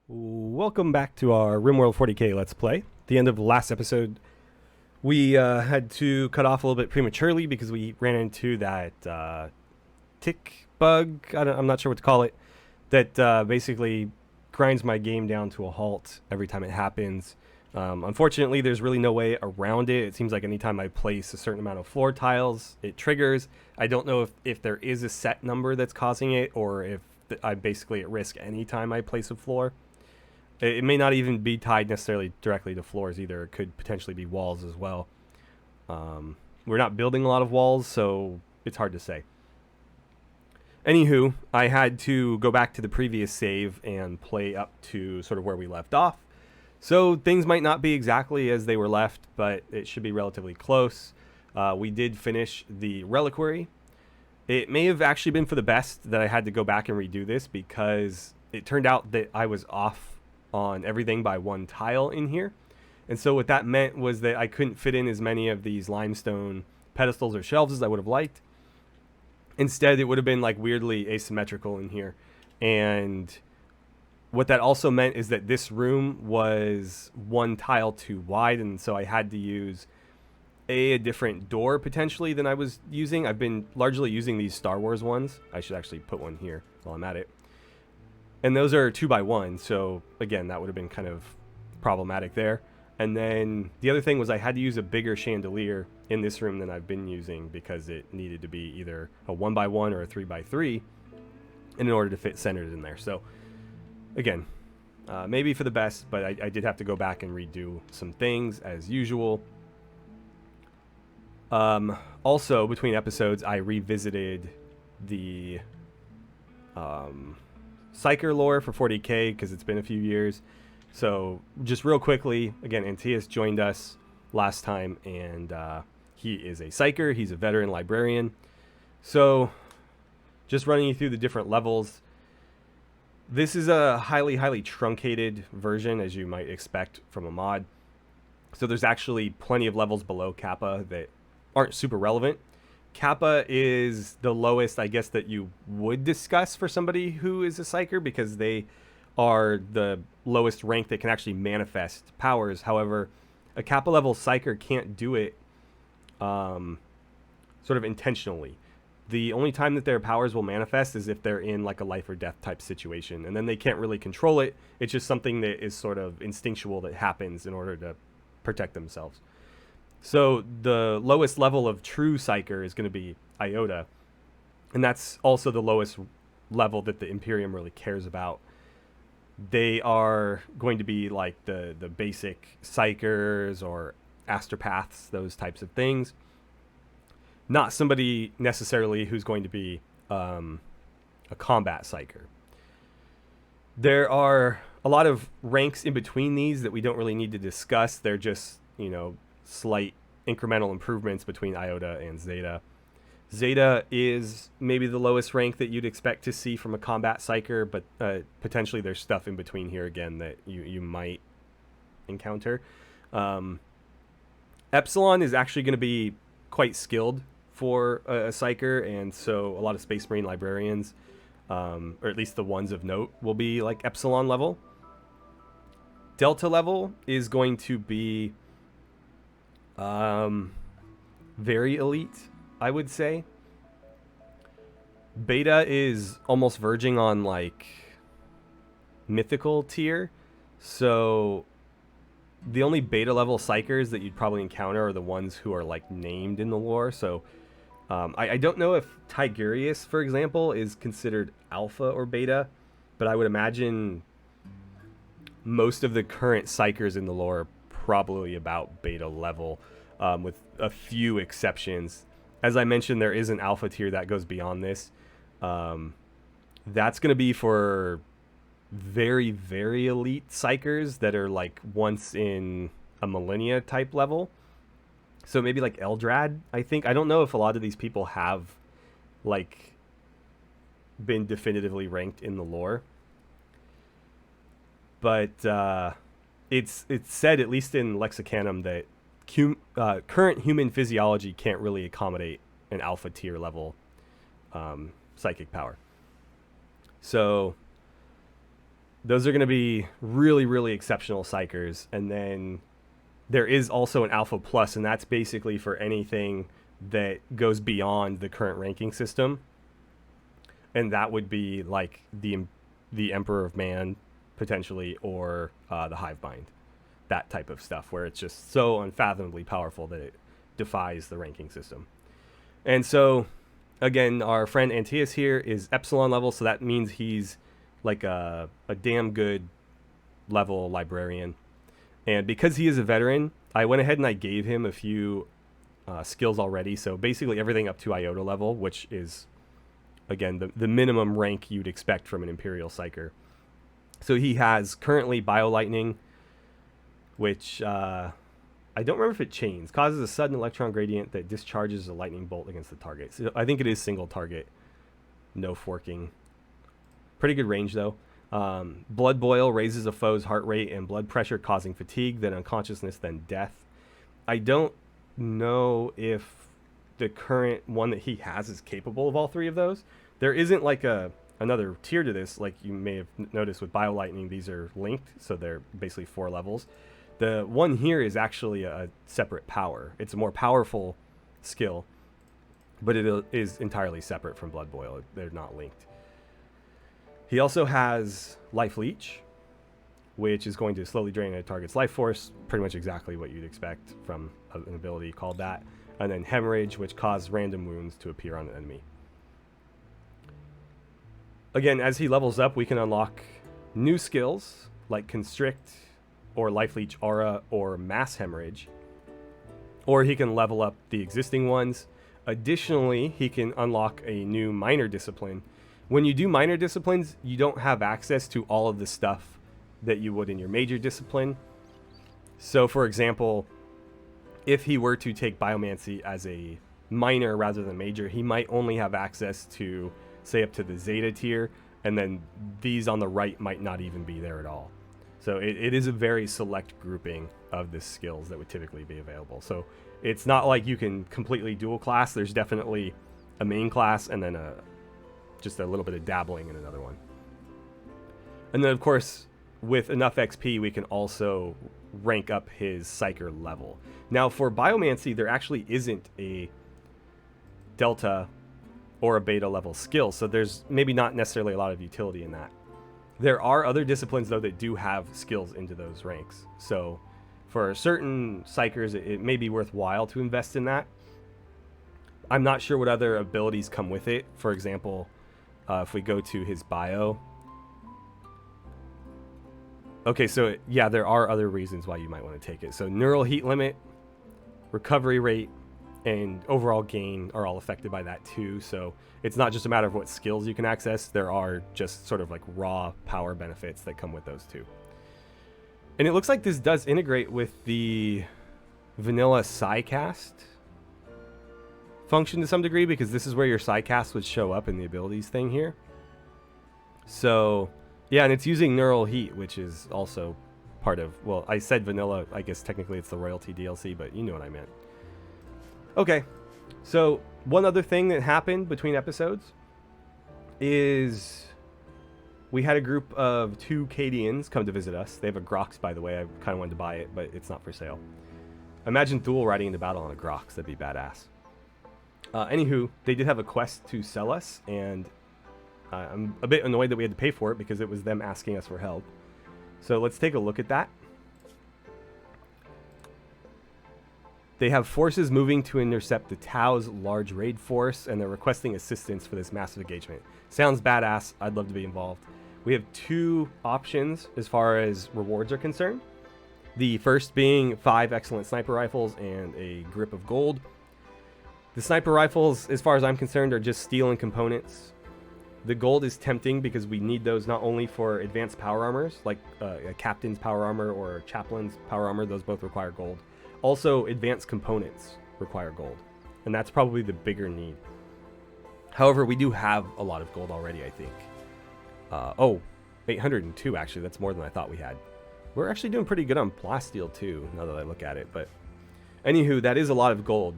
Welcome back to our Rimworld 40k Let's Play. At the end of the last episode, we had to cut off a little bit prematurely because we ran into that tick bug, I'm not sure what to call it, that basically grinds my game down to a halt every time it happens. Unfortunately, there's really no way around it. It seems like anytime I place a certain amount of floor tiles, it triggers. I don't know if there is a set number that's causing it, or if I'm basically at risk anytime I place a floor. It may not even be tied necessarily directly to floors either. It could potentially be walls as well. We're not building a lot of walls, so it's hard to say. Anywho, I had to go back to the previous save and play up to sort of where we left off. So things might not be exactly as they were left, but it should be relatively close. We did finish the reliquary. It may have actually been for the best that I had to go back and redo this, because it turned out that I was off on everything by one tile in here. And so what that meant was that I couldn't fit in as many of these limestone pedestals or shelves as I would have liked. Instead, it would have been like weirdly asymmetrical in here. And what that also meant is that this room was one tile too wide, and so I had to use a different door potentially than I was using. I've been largely using these Star Wars ones. I should actually put one here while I'm at it. And those are 2x1, so again, that would have been kind of problematic there. And then the other thing was I had to use a bigger chandelier in this room than I've been using, because it needed to be either a 1x1 or a 3x3 in order to fit centered in there. So again, maybe for the best, but I did have to go back and redo some things as usual. Also, between episodes, I revisited the Psyker lore for 40k because it's been a few years. So just real quickly, again, Antias joined us last time, and he is a Psyker. He's a veteran librarian. So just running you through the different levels. This is a highly truncated version, as you might expect from a mod. So there's actually plenty of levels below Kappa that aren't super relevant. Kappa is the lowest, I guess, that you would discuss for somebody who is a Psyker, because they are the lowest rank that can actually manifest powers. However, a Kappa level Psyker can't do it sort of intentionally. The only time that their powers will manifest is if they're in like a life or death type situation, and then they can't really control it. It's just something that is sort of instinctual that happens in order to protect themselves. So the lowest level of true Psyker is going to be Iota, and that's also the lowest level that the Imperium really cares about. They are going to be like the basic Psykers or Astropaths, those types of things. Not somebody necessarily who's going to be a combat Psyker. There are a lot of ranks in between these that we don't really need to discuss. They're just, you know, slight incremental improvements between Iota and Zeta. Zeta is maybe the lowest rank that you'd expect to see from a combat Psyker, but potentially there's stuff in between here again that you might encounter. Epsilon is actually going to be quite skilled for a Psyker, and so a lot of Space Marine librarians, or at least the ones of note, will be like Epsilon level. Delta level is going to be very elite, I would say. Beta is almost verging on like mythical tier, so the only beta level Psykers that you'd probably encounter are the ones who are like named in the lore. So I don't know if Tigurius, for example, is considered alpha or beta, but I would imagine most of the current Psykers in the lore are probably about beta level, with a few exceptions. As I mentioned, there is an alpha tier that goes beyond this. That's going to be for very elite Psykers that are like once in a millennia type level. So maybe like Eldrad, I think. I don't know if a lot of these people have like been definitively ranked in the lore, but it's said, at least in Lexicanum, that current human physiology can't really accommodate an alpha tier level psychic power. So Those are going to be really, really exceptional Psykers. And then there is also an Alpha Plus, and that's basically for anything that goes beyond the current ranking system. And that would be like the Emperor of Man, potentially, or the Hivebind. That type of stuff, where it's just so unfathomably powerful that it defies the ranking system. And so, again, our friend Antaeus here is Epsilon level, so that means he's like a damn good level librarian. And because he is a veteran, I went ahead and I gave him a few skills already. So basically everything up to Iota level, which is, again, the minimum rank you'd expect from an Imperial Psyker. So he has currently Bio-Lightning, which I don't remember if it chains. Causes a sudden electron gradient that discharges a lightning bolt against the target. So I think it is single target, no forking. Pretty good range, though. Blood Boil raises a foe's heart rate and blood pressure, causing fatigue, then unconsciousness, then death. I don't know if the current one that he has is capable of all three of those. There isn't like another tier to this, like you may have noticed with Bio-Lightning. These are linked, so they're basically 4 levels. The one here is actually a separate power. It's a more powerful skill, but it is entirely separate from Blood Boil. They're not linked. He also has Life Leech, which is going to slowly drain a target's life force, pretty much exactly what you'd expect from an ability called that. And then Hemorrhage, which causes random wounds to appear on an enemy. Again, as he levels up, we can unlock new skills like Constrict or Life Leech Aura or Mass Hemorrhage, or he can level up the existing ones. Additionally, he can unlock a new minor discipline. When you do minor disciplines, you don't have access to all of the stuff that you would in your major discipline. So, for example, if he were to take Biomancy as a minor rather than major, he might only have access to, say, up to the Zeta tier, and then these on the right might not even be there at all. So it is a very select grouping of the skills that would typically be available. So it's not like you can completely dual class. There's definitely a main class and then just a little bit of dabbling in another one. And then, of course, with enough XP, we can also rank up his Psyker level. Now, for Biomancy, there actually isn't a Delta or a Beta level skill, so there's maybe not necessarily a lot of utility in that. There are other disciplines, though, that do have skills into those ranks. So for certain Psykers, it may be worthwhile to invest in that. I'm not sure what other abilities come with it. For example, if we go to his bio. Okay, so yeah, there are other reasons why you might want to take it. So neural heat limit, recovery rate, and overall gain are all affected by that too. So it's not just a matter of what skills you can access. There are just sort of like raw power benefits that come with those too. And it looks like this does integrate with the vanilla Psycast function to some degree, because this is where your Psycast would show up in the abilities thing here. So yeah, and it's using neural heat, which is also part of, well, I said vanilla, I guess technically it's the royalty DLC, but you know what I meant. Okay, so one other thing that happened between episodes is we had a group of 2 Cadians come to visit us. They have a Grox, by the way. I kind of wanted to buy it, but it's not for sale. Imagine Thule riding into battle on a Grox. That'd be badass. Anywho, they did have a quest to sell us, and I'm a bit annoyed that we had to pay for it because it was them asking us for help. So let's take a look at that. They have forces moving to intercept the Tau's large raid force, and they're requesting assistance for this massive engagement. Sounds badass. I'd love to be involved. We have 2 options as far as rewards are concerned. The first being 5 excellent sniper rifles and a grip of gold. The sniper rifles, as far as I'm concerned, are just steel and components. The gold is tempting because we need those not only for advanced power armors, like a captain's power armor or a chaplain's power armor. Those both require gold. Also, advanced components require gold, and that's probably the bigger need. However, we do have a lot of gold already, I think. 802, actually. That's more than I thought we had. We're actually doing pretty good on plasteel, too, now that I look at it. But anywho, that is a lot of gold.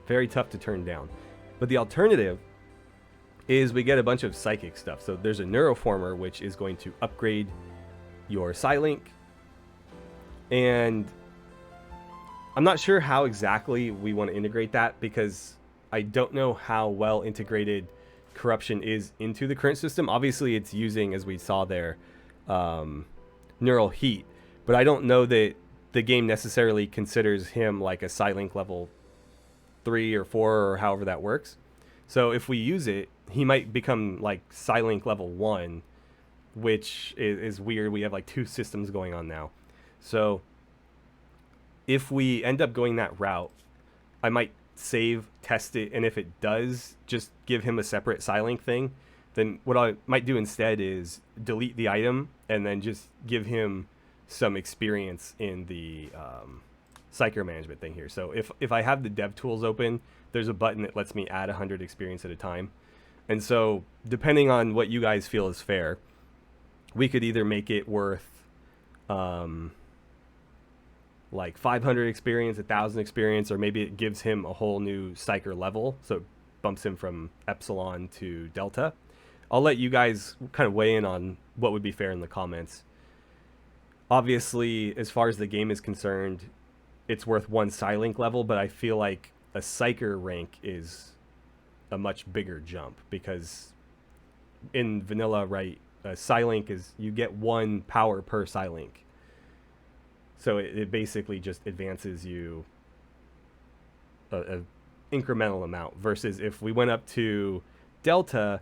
Very tough to turn down. But the alternative is we get a bunch of psychic stuff. So there's a Neuroformer, which is going to upgrade your Psylink. And I'm not sure how exactly we want to integrate that, because I don't know how well integrated corruption is into the current system. Obviously, it's using, as we saw there, neural heat. But I don't know that the game necessarily considers him like a Psylink level 3 or 4 or however that works. So if we use it, he might become like Psylink level 1, which is weird. We have like 2 systems going on now. So if we end up going that route, I might save, test it, and if it does just give him a separate Psylink thing, then what I might do instead is delete the item and then just give him some experience in the Psyker management thing here. So if I have the dev tools open, there's a button that lets me add 100 experience at a time. And so depending on what you guys feel is fair, we could either make it worth like 500 experience, 1,000 experience, or maybe it gives him a whole new Psyker level, so it bumps him from Epsilon to Delta. I'll let you guys kind of weigh in on what would be fair in the comments. Obviously, as far as the game is concerned, it's worth 1 Psylink level, but I feel like a Psyker rank is a much bigger jump, because in vanilla, right, a Psylink is, you get 1 power per Psylink. So it basically just advances you a incremental amount, versus if we went up to Delta,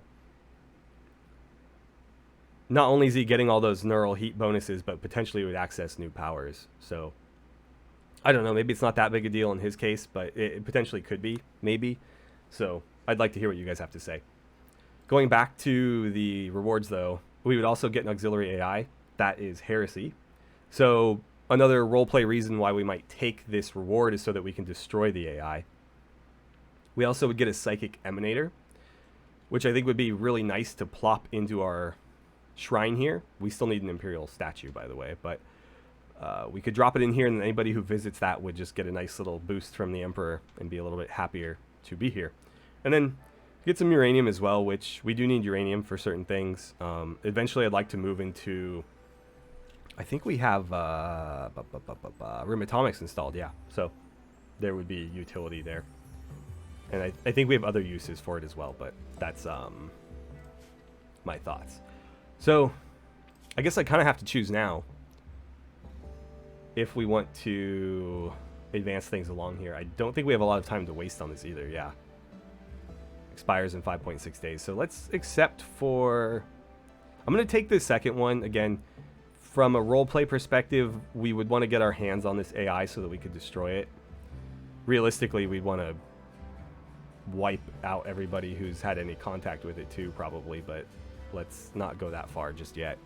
not only is he getting all those neural heat bonuses, but potentially would access new powers. So I don't know, maybe it's not that big a deal in his case, but it potentially could be, maybe. So I'd like to hear what you guys have to say. Going back to the rewards though, we would also get an auxiliary AI. That is heresy. So another roleplay reason why we might take this reward is so that we can destroy the AI. We also would get a psychic emanator, which I think would be really nice to plop into our shrine here. We still need an imperial statue, by the way, but we could drop it in here, and anybody who visits that would just get a nice little boost from the emperor and be a little bit happier to be here. And then get some uranium as well, which we do need uranium for certain things. Eventually I'd like to move into, I think we have Rim Atomics installed, yeah. So there would be utility there. And I think we have other uses for it as well, but that's my thoughts. So I guess I kind of have to choose now if we want to advance things along here. I don't think we have a lot of time to waste on this either, yeah. Expires in 5.6 days. So let's accept for... I'm going to take this second one. Again, from a roleplay perspective, we would want to get our hands on this AI so that we could destroy it. Realistically, we'd want to wipe out everybody who's had any contact with it too, probably, but let's not go that far just yet.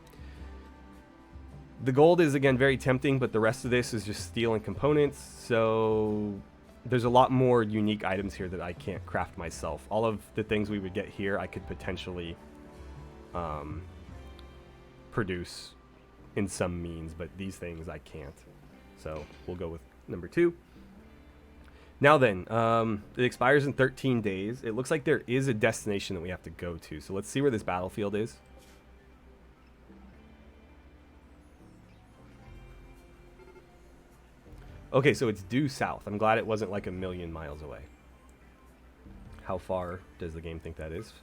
The gold is, again, very tempting, but the rest of this is just steel and components, so there's a lot more unique items here that I can't craft myself. All of the things we would get here, I could potentially produce in some means, but these things I can't. So we'll go with number 2. Now then, it expires in 13 days. It looks like there is a destination that we have to go to. So let's see where this battlefield is. Okay, so it's due south. I'm glad it wasn't like a million miles away. How far does the game think that is?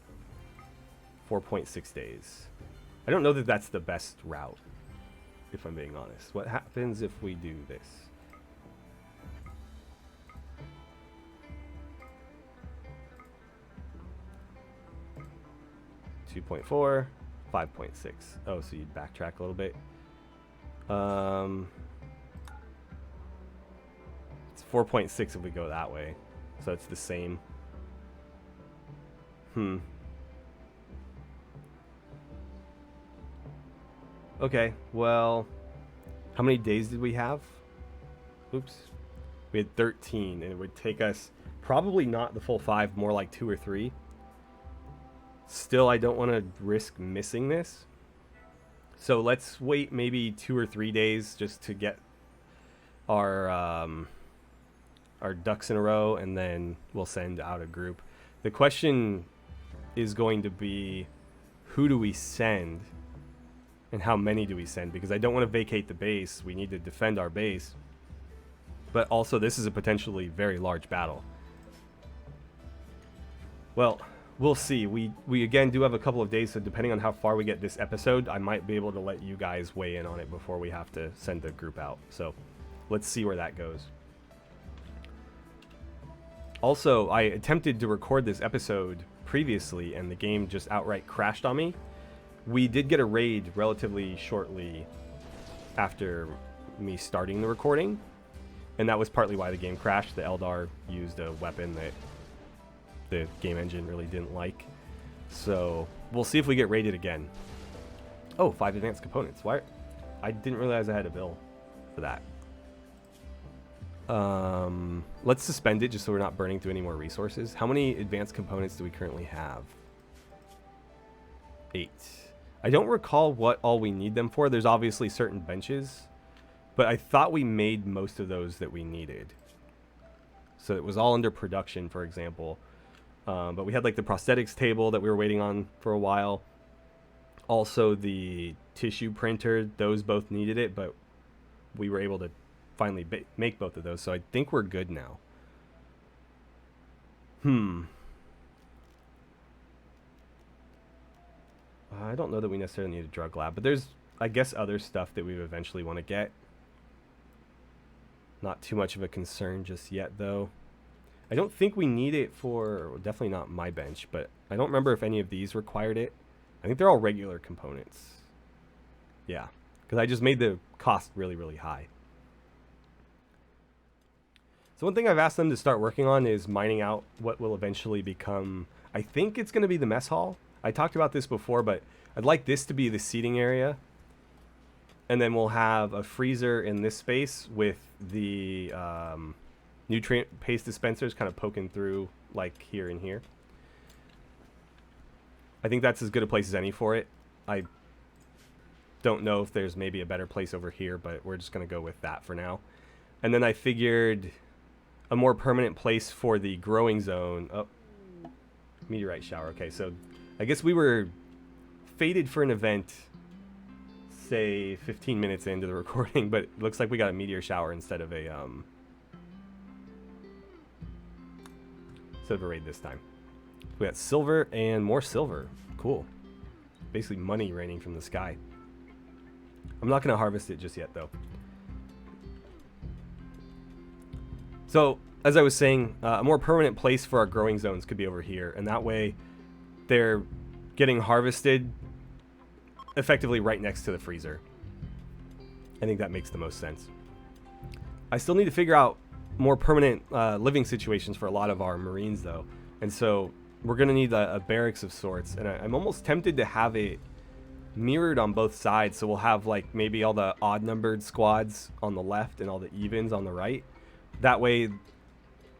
4.6 days. I don't know that that's the best route, if I'm being honest. What happens if we do this? 2.4, 5.6. Oh, so you'd backtrack a little bit. It's 4.6 if we go that way. So it's the same. Okay, well, how many days did we have? Oops. We had 13, and it would take us probably not the full 5, more like 2 or 3. Still, I don't want to risk missing this. So let's wait maybe 2 or 3 days just to get our ducks in a row, and then we'll send out a group. The question is going to be who do we send and how many do we send, because I don't want to vacate the base. We need to defend our base. But also, this is a potentially very large battle. Well, we'll see. We again do have a couple of days, so depending on how far we get this episode, I might be able to let you guys weigh in on it before we have to send the group out. So let's see where that goes. Also, I attempted to record this episode previously, and the game just outright crashed on me. We did get a raid relatively shortly after me starting the recording, and that was partly why the game crashed. The Eldar used a weapon that the game engine really didn't like. So we'll see if we get raided again. Oh, 5 advanced components. Why? I didn't realize I had a bill for that. Let's suspend it just so we're not burning through any more resources. How many advanced components do we currently have? 8. I don't recall what all we need them for. There's obviously certain benches, but I thought we made most of those that we needed. So it was all under production, for example. But we had like the prosthetics table that we were waiting on for a while. Also the tissue printer, those both needed it, but we were able to finally make both of those. So I think we're good now. I don't know that we necessarily need a drug lab, but there's, I guess, other stuff that we eventually want to get. Not too much of a concern just yet, though. I don't think we need it for, well, definitely not my bench, but I don't remember if any of these required it. I think they're all regular components. Yeah, because I just made the cost really, really high. So one thing I've asked them to start working on is mining out what will eventually become, I think it's going to be the mess hall. I talked about this before, but I'd like this to be the seating area. And then we'll have a freezer in this space with the nutrient paste dispensers kind of poking through like here and here. I think that's as good a place as any for it. I don't know if there's maybe a better place over here, but we're just going to go with that for now. And then I figured a more permanent place for the growing zone. Oh, Meteorite Shower. Okay, so I guess we were fated for an event, say 15 minutes into the recording, but it looks like we got a meteor shower instead of a raid this time. We got silver and more silver. Cool. Basically money raining from the sky. I'm not going to harvest it just yet, though. So, as I was saying, a more permanent place for our growing zones could be over here, and that way they're getting harvested effectively right next to the freezer. I think that makes the most sense. I still need to figure out more permanent living situations for a lot of our Marines, though, and so we're going to need a barracks of sorts, and I'm almost tempted to have it mirrored on both sides, so we'll have like maybe all the odd numbered squads on the left and all the evens on the right. That way,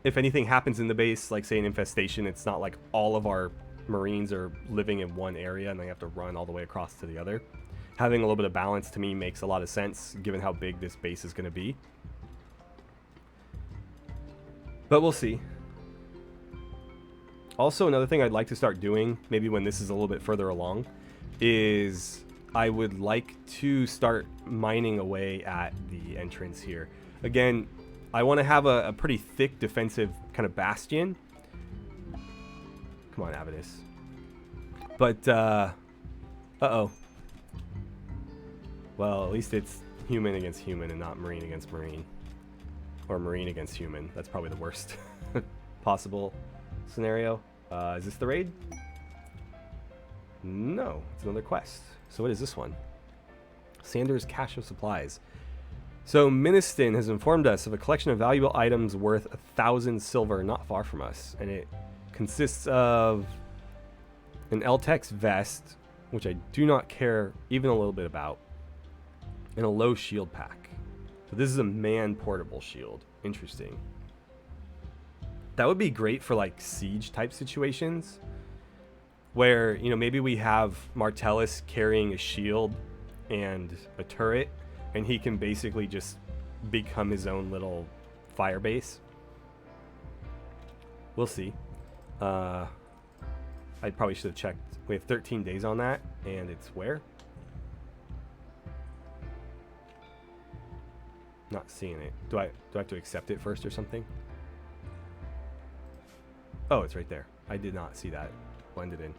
if anything happens in the base, like say an infestation, it's not like all of our Marines are living in one area and they have to run all the way across to the other. Having a little bit of balance to me makes a lot of sense given how big this base is going to be. But we'll see. Also, another thing I'd like to start doing, maybe when this is a little bit further along, is I would like to start mining away at the entrance here. Again, I want to have a pretty thick defensive kind of bastion. Come on, Avidus. But, uh-oh. Well, at least it's human against human and not Marine against Marine. Or Marine against human. That's probably the worst possible scenario. Is this the raid? No, it's another quest. So what is this one? Sanders' Cache of Supplies. So Ministon has informed us of a collection of valuable items worth 1,000 silver not far from us. And it consists of an Eltex vest, which I do not care even a little bit about, and a low shield pack. So this is a man-portable shield. Interesting. That would be great for like siege type situations where, you know, maybe we have Martellus carrying a shield and a turret, and he can basically just become his own little fire base. We'll see. I probably should have checked. We have 13 days on that, and it's where? Not seeing it. Do I have to accept it first or something? Oh, it's right there. I did not see that blended in.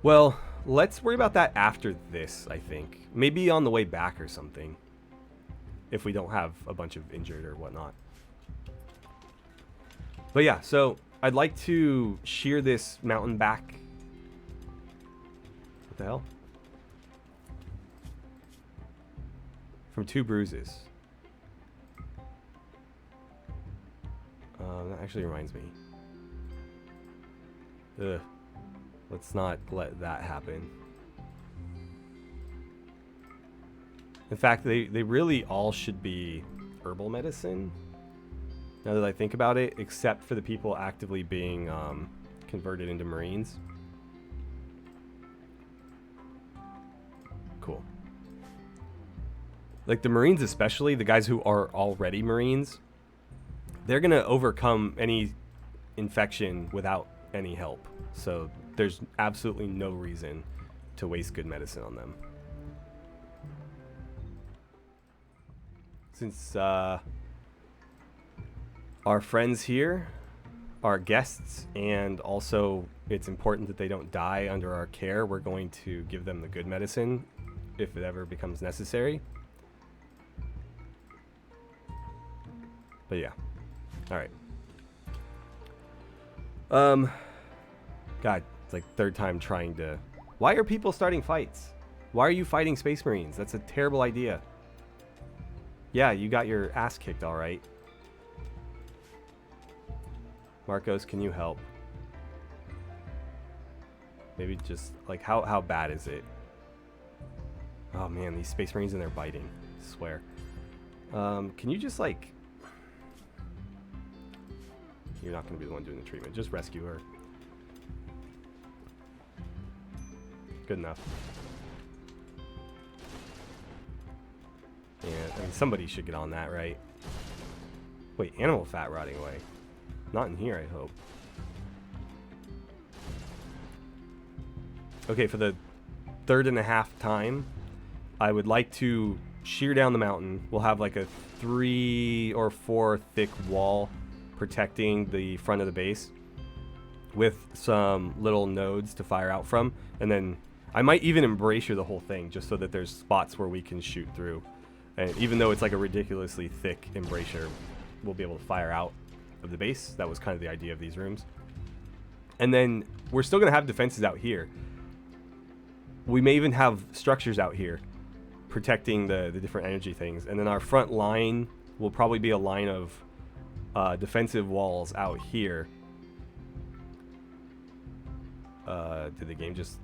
Well, let's worry about that after this, I think. Maybe on the way back or something. If we don't have a bunch of injured or whatnot. But yeah, so I'd like to shear this mountain back. What the hell? From 2 bruises. That actually reminds me. Ugh. Let's not let that happen. In fact, they really all should be herbal medicine. Now that I think about it, except for the people actively being converted into Marines. Cool. Like the Marines especially, the guys who are already Marines, they're going to overcome any infection without any help. So there's absolutely no reason to waste good medicine on them. Since our friends here are guests, and also it's important that they don't die under our care, we're going to give them the good medicine if it ever becomes necessary. But yeah. Alright. God, it's like 3rd time trying to... Why are people starting fights? Why are you fighting Space Marines? That's a terrible idea. Yeah, you got your ass kicked, alright. Marcos, can you help? Maybe just, like, how bad is it? Oh man, these Space Marines and they're biting. I swear. Can you just, like... You're not going to be the one doing the treatment. Just rescue her. Good enough. Yeah, I mean, somebody should get on that, right? Wait, animal fat rotting away. Not in here, I hope. Okay, for the 3rd and a half time, I would like to shear down the mountain. We'll have like a 3 or 4 thick wall protecting the front of the base with some little nodes to fire out from, and then I might even embrasure the whole thing just so that there's spots where we can shoot through, and even though it's like a ridiculously thick embrasure, we'll be able to fire out of the base. That was kind of the idea of these rooms. And then we're still gonna have defenses out here. We may even have structures out here protecting the different energy things, and then our front line will probably be a line of defensive walls out here. Did the game just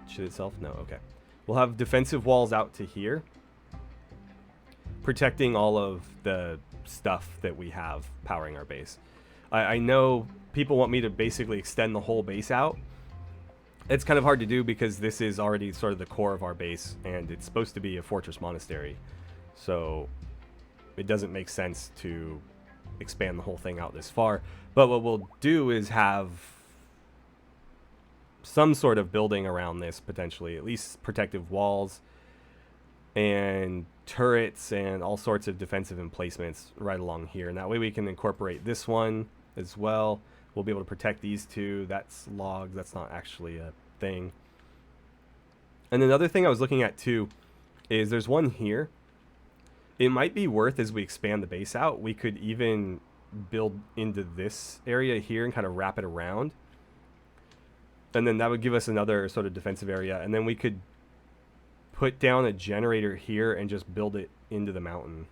shit itself? No, okay. We'll have defensive walls out to here, protecting all of the stuff that we have powering our base. I know people want me to basically extend the whole base out. It's kind of hard to do because this is already sort of the core of our base, and it's supposed to be a fortress monastery. So it doesn't make sense to expand the whole thing out this far. But what we'll do is have some sort of building around this, potentially, at least protective walls and turrets and all sorts of defensive emplacements right along here, and that way we can incorporate this one as well. We'll be able to protect these two. That's logs, that's not actually a thing. And another thing I was looking at too is there's one here. It might be worth, as we expand the base out, we could even build into this area here and kind of wrap it around. And then that would give us another sort of defensive area. And then we could put down a generator here and just build it into the mountain.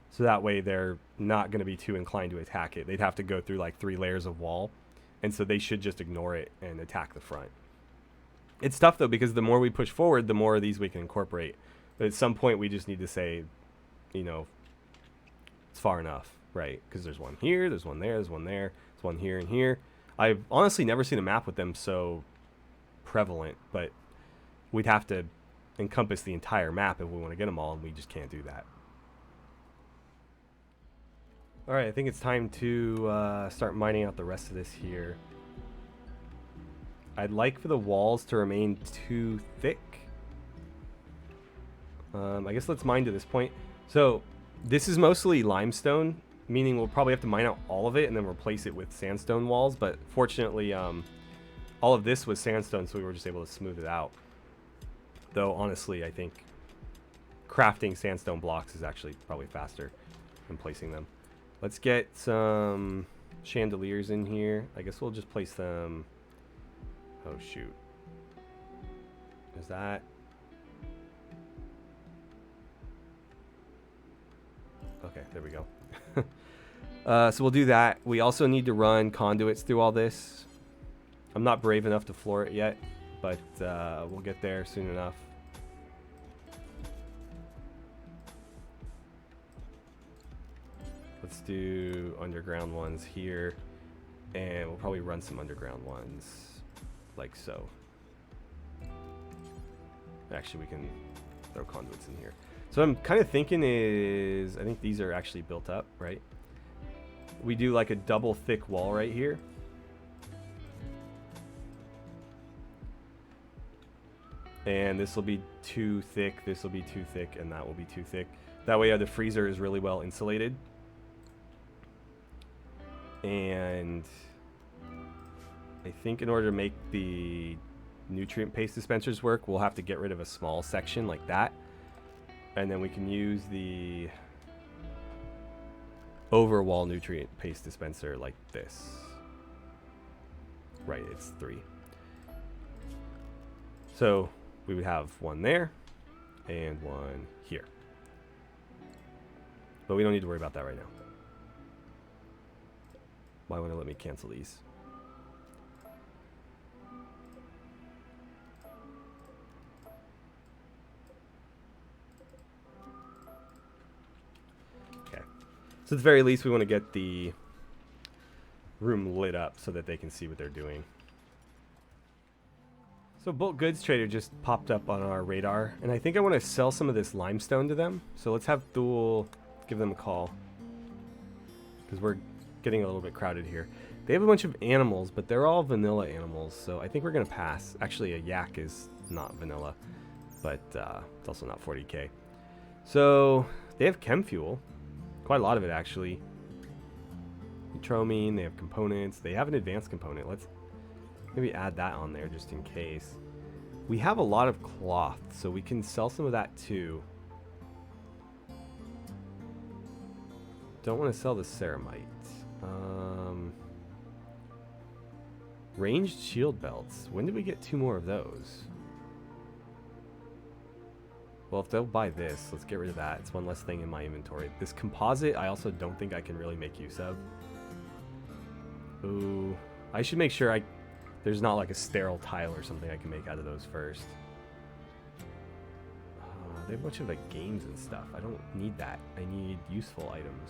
So that way they're not going to be too inclined to attack it. They'd have to go through like 3 layers of wall. And so they should just ignore it and attack the front. It's tough though, because the more we push forward, the more of these we can incorporate. But at some point we just need to say, you know, it's far enough, right? Because there's one here, there's one there, there's one there, there's one here and here. I've honestly never seen a map with them so prevalent, but we'd have to encompass the entire map if we want to get them all, and we just can't do that. Alright, I think it's time to start mining out the rest of this here. I'd like for the walls to remain too thick. I guess let's mine to this point. So this is mostly limestone, meaning we'll probably have to mine out all of it and then replace it with sandstone walls. But fortunately, all of this was sandstone, so we were just able to smooth it out. Though honestly, I think crafting sandstone blocks is actually probably faster than placing them. Let's get some chandeliers in here. I guess we'll just place them. Oh shoot. Is that? Okay, there we go. So we'll do that. We also need to run conduits through all this. I'm not brave enough to floor it yet, but we'll get there soon enough. Let's do underground ones here, and we'll probably run some underground ones like so. Actually, we can throw conduits in here. So I'm kind of thinking is, I think these are actually built up, right? We do like a double thick wall right here. And this will be too thick, this will be too thick, and that will be too thick. That way the freezer is really well insulated. And I think in order to make the nutrient paste dispensers work, we'll have to get rid of a small section like that. And then we can use the overwall nutrient paste dispenser like this. Right, it's 3. So we would have one there and one here. But we don't need to worry about that right now. Why won't it let me cancel these? Okay. So at the very least, we want to get the room lit up so that they can see what they're doing. So bulk goods trader just popped up on our radar, and I think I want to sell some of this limestone to them. So let's have Thule give them a call, because we're getting a little bit crowded here. They have a bunch of animals, but they're all vanilla animals, so I think we're gonna pass. Actually, a yak is not vanilla, but it's also not 40k. So they have chem fuel, quite a lot of it actually. Neutromine, they have components, they have an advanced component. Let's maybe add that on there just in case. We have a lot of cloth, so we can sell some of that too. Don't want to sell the ceramite. Ranged shield belts. When did we get 2 more of those? Well, if they'll buy this, let's get rid of that. It's one less thing in my inventory. This composite, I also don't think I can really make use of. Ooh, I should make sure there's not like a sterile tile or something I can make out of those first. They have a bunch of like games and stuff. I don't need that. I need useful items.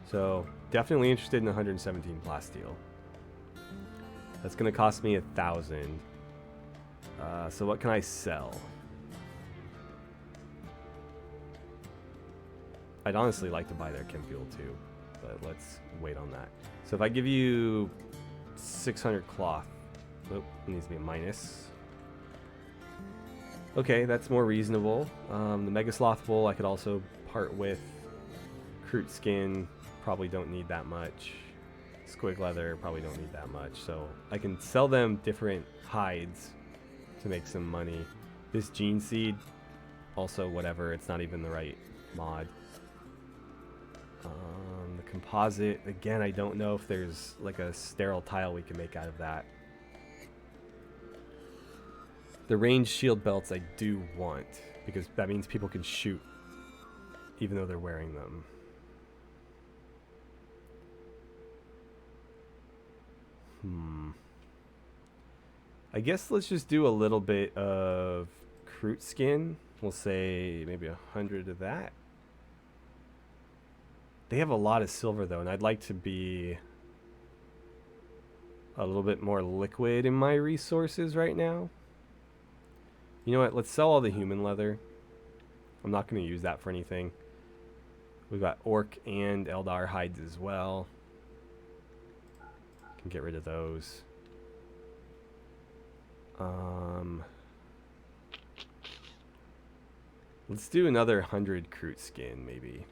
So definitely interested in 117 plasteel. That's gonna cost me 1,000. So what can I sell? I'd honestly like to buy their chem fuel too, but let's wait on that. So if I give you 600 cloth, oh, it needs to be a minus. Okay, that's more reasonable. The Mega Sloth wool I could also part with. Crude skin, probably don't need that much. Squig leather, probably don't need that much. So I can sell them different hides to make some money. This gene seed, also whatever, it's not even the right mod. The composite, again, I don't know if there's like a sterile tile we can make out of that. The ranged shield belts I do want, because that means people can shoot even though they're wearing them. I guess let's just do a little bit of Crute skin. We'll say maybe 100 of that. They have a lot of silver though, and I'd like to be a little bit more liquid in my resources right now. You know what? Let's sell all the human leather. I'm not going to use that for anything. We've got Orc and Eldar hides as well. Can get rid of those. Let's do another 100 Crute skin, maybe.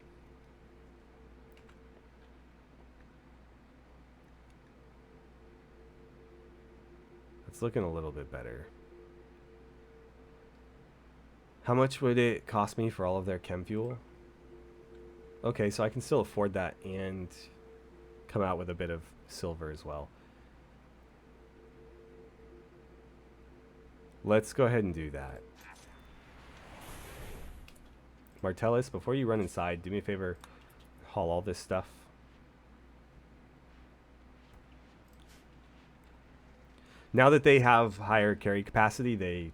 It's looking a little bit better. How much would it cost me for all of their chem fuel? Okay, so I can still afford that and come out with a bit of silver as well. Let's go ahead and do that. Martellus, before you run inside, do me a favor, haul all this stuff. Now that they have higher carry capacity, they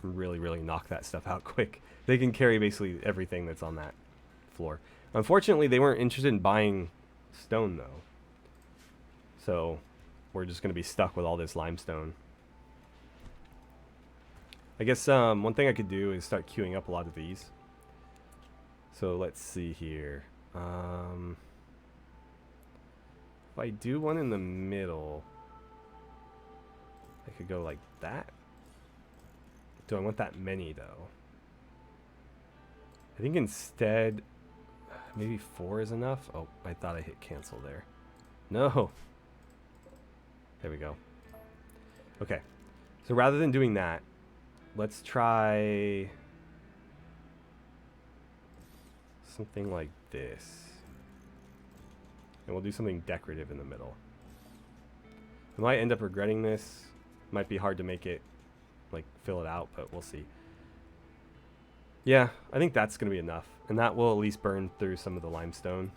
really knock that stuff out quick. They can carry basically everything that's on that floor. Unfortunately, they weren't interested in buying stone, though. So we're just going to be stuck with all this limestone. I guess one thing I could do is start queuing up a lot of these. So let's see here. If I do one in the middle, I could go like that. Do I want that many, though? I think instead, maybe 4 is enough. Oh, I thought I hit cancel there. No. There we go. Okay. So rather than doing that, let's try something like this. And we'll do something decorative in the middle. I might end up regretting this. Might be hard to make it, like, fill it out, but we'll see. Yeah, I think that's going to be enough. And that will at least burn through some of the limestone.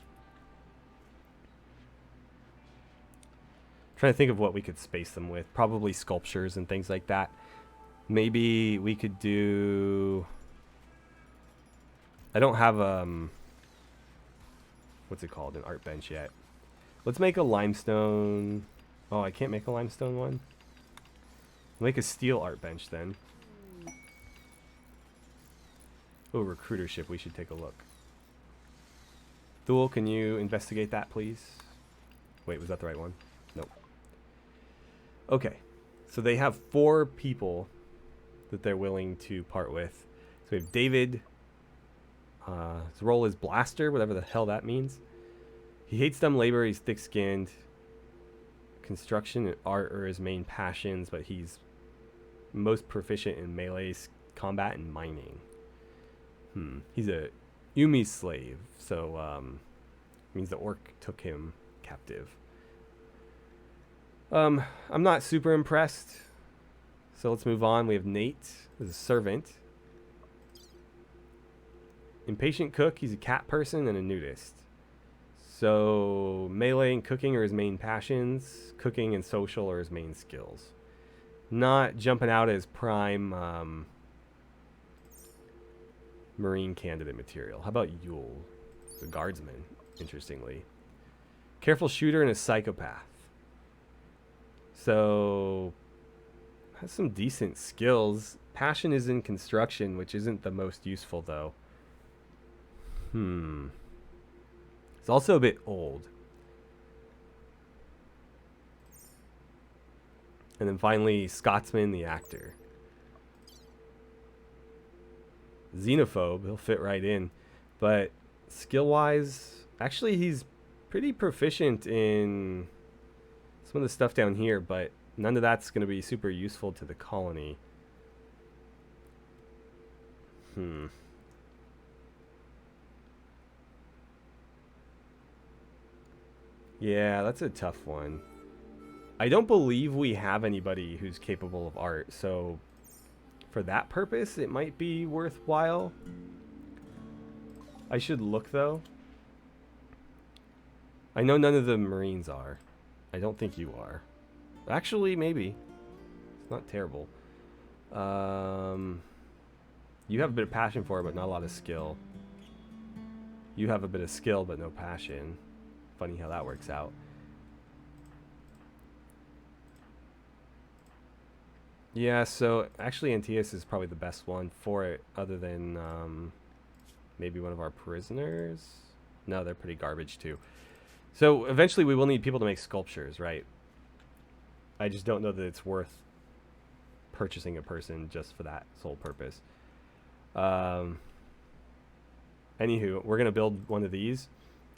Trying to think of what we could space them with. Probably sculptures and things like that. Maybe we could do... I don't have what's it called? An art bench yet. Let's make a limestone... Oh, I can't make a limestone one? Make a steel art bench then. Oh, recruitership. We should take a look. Thule, can you investigate that, please? Wait, was that the right one? Nope. Okay. So they have 4 people that they're willing to part with. So we have David. His role is blaster, whatever the hell that means. He hates dumb labor. He's thick-skinned. Construction and art are his main passions, but he's most proficient in melee combat and mining. He's a Umi slave, so means the orc took him captive. I'm not super impressed, so let's move on. We have Nate as a servant. Impatient cook, he's a cat person and a nudist. So melee and cooking are his main passions. Cooking and social are his main skills. Not jumping out as prime marine candidate material. How about Yule? The guardsman, interestingly. Careful shooter and a psychopath. So has some decent skills. Passion is in construction, which isn't the most useful though. It's also a bit old. And then finally, Scotsman, the actor. Xenophobe, he'll fit right in. But skill-wise, actually he's pretty proficient in some of the stuff down here, but none of that's going to be super useful to the colony. Yeah, that's a tough one. I don't believe we have anybody who's capable of art, so for that purpose, it might be worthwhile. I should look, though. I know none of the Marines are. I don't think you are. Actually, maybe. It's not terrible. You have a bit of passion for it, but not a lot of skill. You have a bit of skill, but no passion. Funny how that works out. Yeah, so actually Antaeus is probably the best one for it, other than maybe one of our prisoners. No, they're pretty garbage too. So eventually we will need people to make sculptures, right? I just don't know that it's worth purchasing a person just for that sole purpose. Anywho, we're gonna build one of these,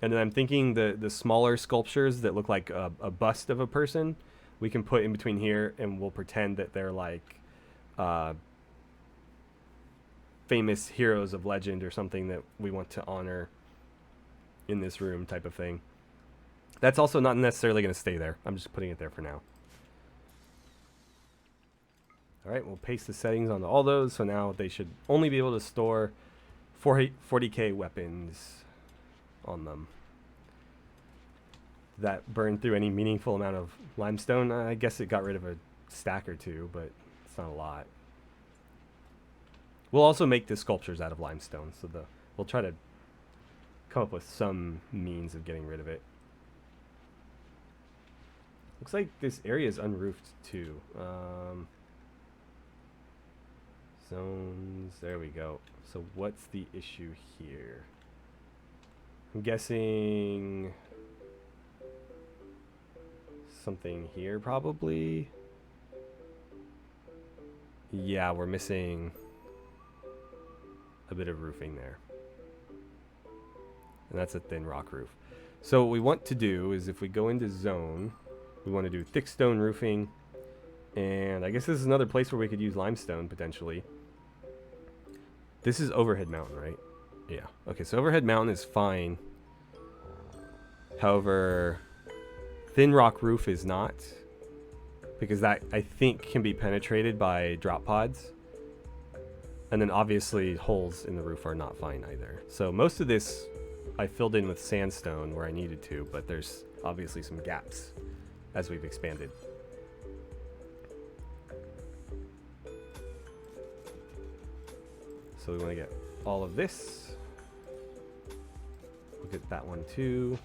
and then I'm thinking the smaller sculptures that look like a bust of a person, we can put in between here, and we'll pretend that they're like famous heroes of legend or something that we want to honor in this room, type of thing. That's also not necessarily going to stay there. I'm just putting it there for now. All right, we'll paste the settings on all those, so now they should only be able to store 40k weapons on them that burn through any meaningful amount of limestone. I guess it got rid of a stack or two, but it's not a lot. We'll also make the sculptures out of limestone, so we'll try to come up with some means of getting rid of it. Looks like this area is unroofed too. Zones, there we go. So what's the issue here? I'm guessing something here probably. Yeah, we're missing a bit of roofing there. And that's a thin rock roof. So what we want to do is, if we go into zone, we want to do thick stone roofing. And I guess this is another place where we could use limestone potentially. This is overhead mountain, right? Yeah. Okay, so overhead mountain is fine. However, thin rock roof is not, because that, I think, can be penetrated by drop pods. And then obviously holes in the roof are not fine either. So most of this I filled in with sandstone where I needed to, but there's obviously some gaps as we've expanded. So we want to get all of this. We'll get that one too.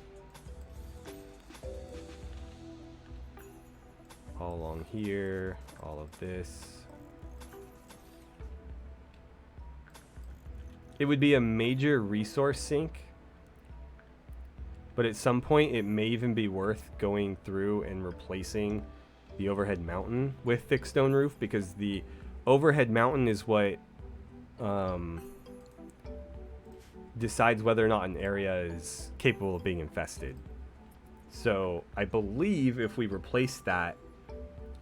All along here, all of this. It would be a major resource sink, but at some point it may even be worth going through and replacing the overhead mountain with thick stone roof, because the overhead mountain is what decides whether or not an area is capable of being infested. So I believe if we replace that,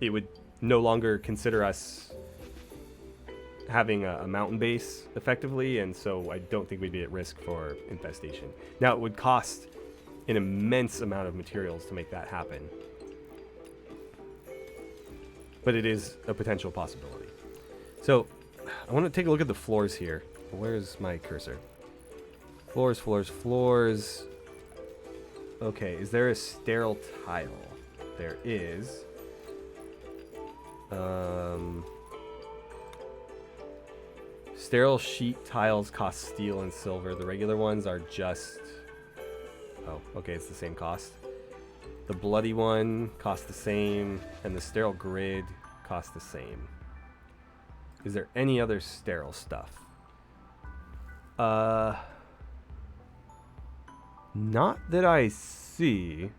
it would no longer consider us having a mountain base effectively, and so I don't think we'd be at risk for infestation. Now, it would cost an immense amount of materials to make that happen, but it is a potential possibility. So I want to take a look at the floors here. Where's my cursor? Floors, floors, floors. Okay, is there a sterile tile? There is. Sterile sheet tiles cost steel and silver. The regular ones are just... Oh, okay, it's the same cost. The bloody one costs the same, and the sterile grid costs the same. Is there any other sterile stuff? Not that I see.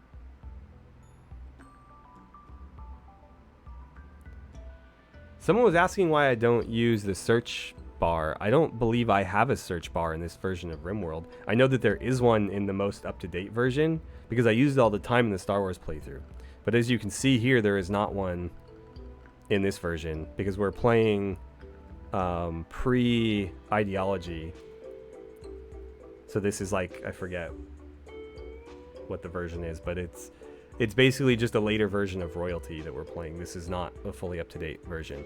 Someone was asking why I don't use the search bar. I don't believe I have a search bar in this version of Rimworld. I know that there is one in the most up-to-date version, because I used it all the time in the Star Wars playthrough. But as you can see here, there is not one in this version, because we're playing pre-ideology. So this is like, I forget what the version is, but it's basically just a later version of royalty that we're playing. This is not a fully up-to-date version.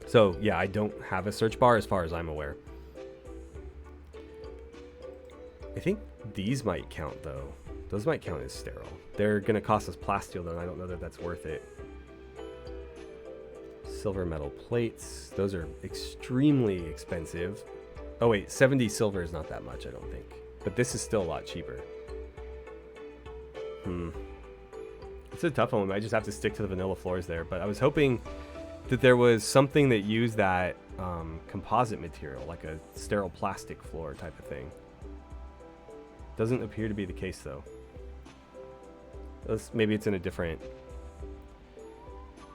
So yeah, I don't have a search bar as far as I'm aware. I think these might count though. Those might count as sterile. They're gonna cost us plasteel though, and I don't know that that's worth it. Silver metal plates. Those are extremely expensive. Oh wait, 70 silver is not that much, I don't think. But this is still a lot cheaper. It's a tough one. We might just have to stick to the vanilla floors there. But I was hoping that there was something that used that composite material, like a sterile plastic floor type of thing. Doesn't appear to be the case though. Maybe it's in a different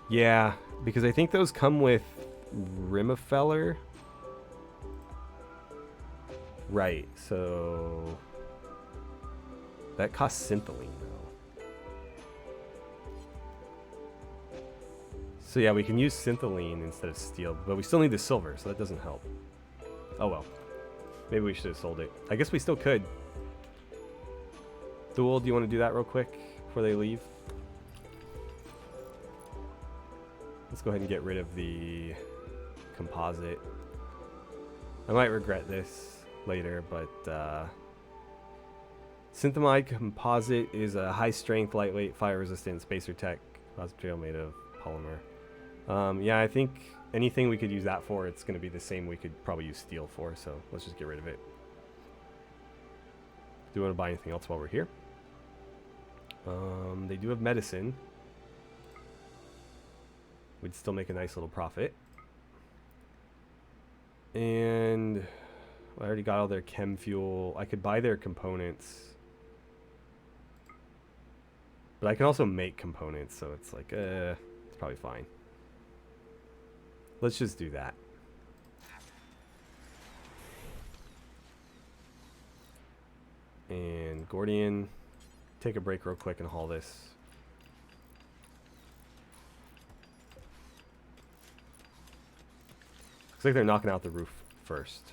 Yeah, because I think those come with Rimworld. Right, so that costs Syntholine though. So yeah, we can use Syntholine instead of steel, but we still need the silver, so that doesn't help. Oh well. Maybe we should have sold it. I guess we still could. Thule, do you want to do that real quick before they leave? Let's go ahead and get rid of the composite. I might regret this later, but Synthamide composite is a high strength, lightweight, fire resistant spacer tech material made of polymer. Yeah, I think anything we could use that for, it's going to be the same we could probably use steel for, so let's just get rid of it. Do you want to buy anything else while we're here? They do have medicine. We'd still make a nice little profit. And I already got all their chem fuel. I could buy their components. But I can also make components, so it's like, it's probably fine. Let's just do that. And Gordian, take a break real quick and haul this. Looks like they're knocking out the roof first,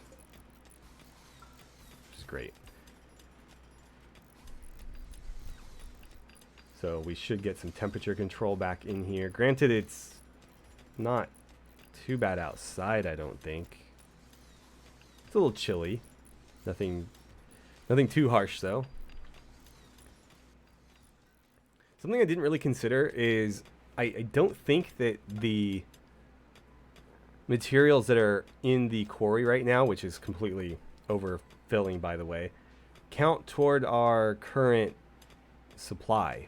which is great. So we should get some temperature control back in here. Granted, it's not too bad outside, I don't think. It's a little chilly. Nothing too harsh, though. Something I didn't really consider is I don't think that the materials that are in the quarry right now, which is completely overfilling, by the way, count toward our current supply.